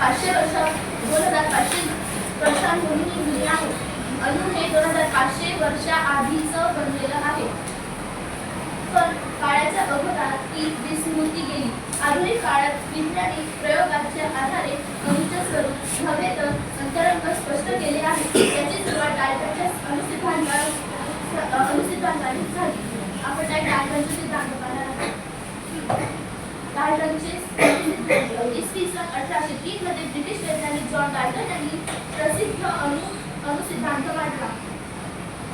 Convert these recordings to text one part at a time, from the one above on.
2500 वर्षांपूर्वी जुने आहे. अणु हे 2500 वर्षाआधीचं बनलेलं आहे. पण काळाच्या ओघात ती विस्मृती गेली. आधुनिक काळात वैज्ञानिक प्रयोगांच्या आधारे अणूचे स्वरूप नव्हे तर अंतरंग स्पष्ट केले आहे. याची सुरुवात डाल्टनच्या अणुसिद्धांताने झाली. आपण काय डाल्टनचे सिद्धांत पाहणार आहोत. डाल्टनचे इसवी सन 1803 मध्ये ब्रिटिश वैज्ञानिक जॉन डाल्टन यांनी प्रसिद्ध अणुसिद्धांत मांडला.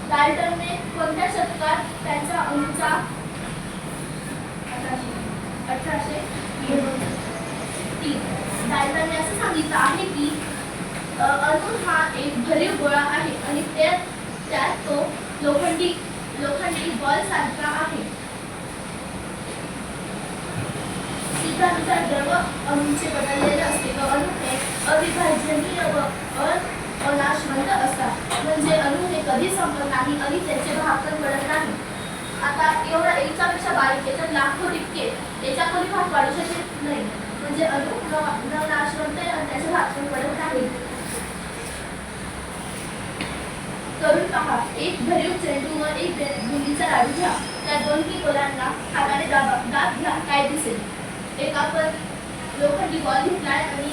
डाल्टनने कोणत्या शतकात त्यांचा अणूचा 1803 डाल्टनने असं सांगितलं आहे की अणू हा एक भरीव गोळा आहे आणि त्यात तो लोखंडी बॉल सारखा आहे. सिद्धांतानुसार द्रव अणूंचे बदललेले असते व अणू हे अविभाजनीय व अनाशवंत असतात. म्हणजे अणू हे कधी संपत नाही आणि त्याचे भाग पण पडत नाही. आता एवढा एकापेक्षा बारीक याच्यात लाखो टिपके याच्या कधी भाग पाडू शकत नाही. म्हणजे अणू न नाशवंत आणि त्याचे भाग पण पडत नाही. करून पहा, एक भरीव चेंडू व एक बुंदीचा लाडू घ्या. त्या दोन्ही गोलांना हाताने दाब घ्या. काय दिसेल? एक आपण लोखंडी बॉल घेतलाय आणि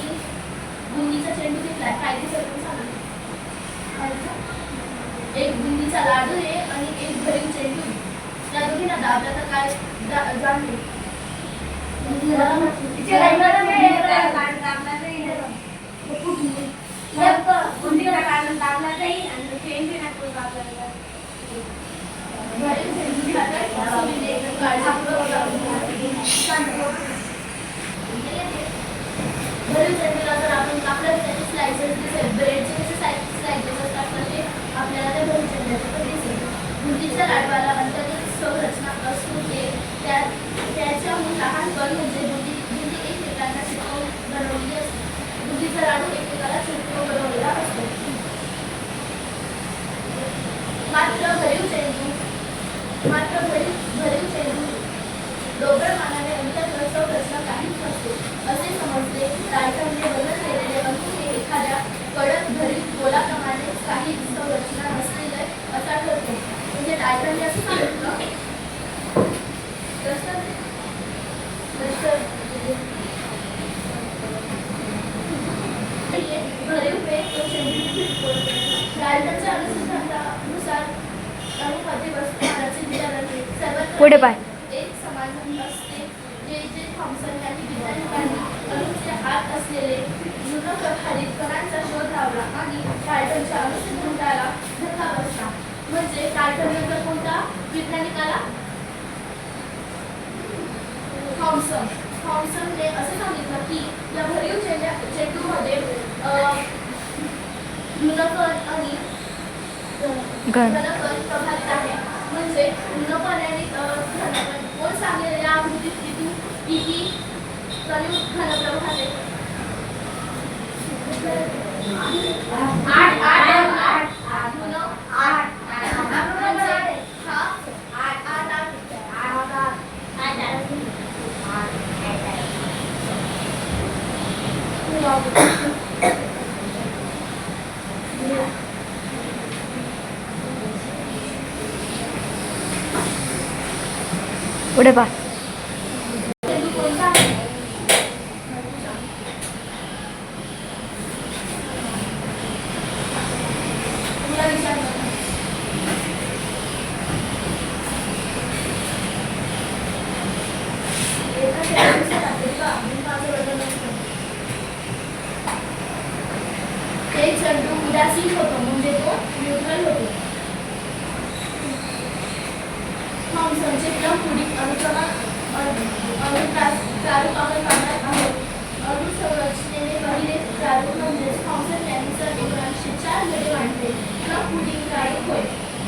बुंदीचा चेंडू घेतलाय. काय दिसेल सांगा. एक बुंदीचा लाडू आहे आणि एक भरीव चेंडू. त्या दोघींना दाबला तर काय जाणते? भरीव चेंडूला जर आपण कापलं त्याचे स्लाइसेस दिसेल. ब्रेडचे कसे स्लाइसेस असतात तसे आपल्याला त्या भरीव चेंडूचे पण दिसेल. बुंदीच्या लाडवाला अंतर्गत संरचना असून त्याच्याहून लहान कण म्हणजे बुंदी एकमेकांना चिटकवून बनवलेली असते. बुंदीचा लाडू एकमेकाला चिटकवून बनवलेला असतो. मात्र भरीव चेंडू डोबळ मानाने अंतर्गत संरचना काहीच नसते असे समजले. डाल्टनने वर्णन केलेले अणू हे एखाद्या कडक भरीव गोलाप्रमाणे काही संरचना नसलेले असा ठरतो. म्हणजे डाल्टनने असं सांगितलं डाल्टनच्या अनुसिद्धांतानुसार अणूमध्ये वस्तुमानाचे विचाराने सर्वात एक समान असते. जे थॉम्सन यांनी वैज्ञानिकांनी अणूच्या आत असलेले न्यूनप्रभारित कणांचा शोध लावला आणि डाल्टनच्या अणुसिद्धांताला धक्का बसला. म्हणजे डाल्टननंतर कोणता वैज्ञानिकाला? थॉम्सनने असं सांगितलं की या भरीव चेंडूमध्ये न्यूनकण आणि घनकण प्रभावित आहे. म्हणजे न्यूनकण आणि घनकण कोण सांगेल या आकृतीत किती घनप्रभाग आहे? 我的吧。 चेंडू उदासीन होतो म्हणजे तो न्यूट्रल होतो. थॉम्सनचे क्रम पुढील प्रारूप आपण पाहणार आहोत. अणुसंरचनेने पहिले प्रारूप म्हणजे थॉम्सन यांनी सन 1904 मध्ये मांडले. क्रम पुढील प्रारूप होय.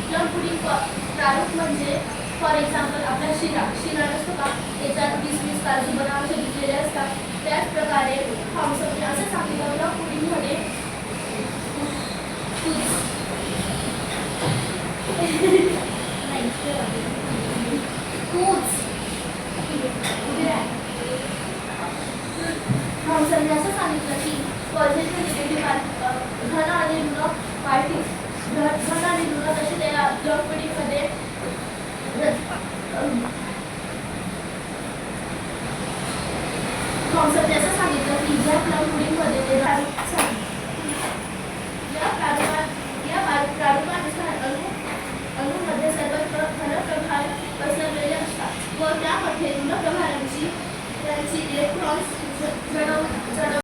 क्रम पुढील प्रारूप म्हणजे फॉर एक्झाम्पल आपला शिरा नसतो का, त्याच्यात 20-20 काजू बनावून घेतलेले असतात. त्याच प्रकारे थॉम्सनने असं सांगितलं क्रम पुढील मध्ये थॉम्सनने असं सांगितलं की पॉझिटिव्ह निगेटिव्ह धन आणि ऋण पार्टी धन आणि ऋण तसे त्या जंक पिढीमध्ये कॉन्सेप्ट असं सांगितलं की ज्या पिढीमध्ये ते प्रारूपानुसार अणूमध्ये सर्वत्र धनप्रभार पसरलेले असतात व त्यामध्ये ऋण प्रभारांची त्यांची इलेक्ट्रॉन्स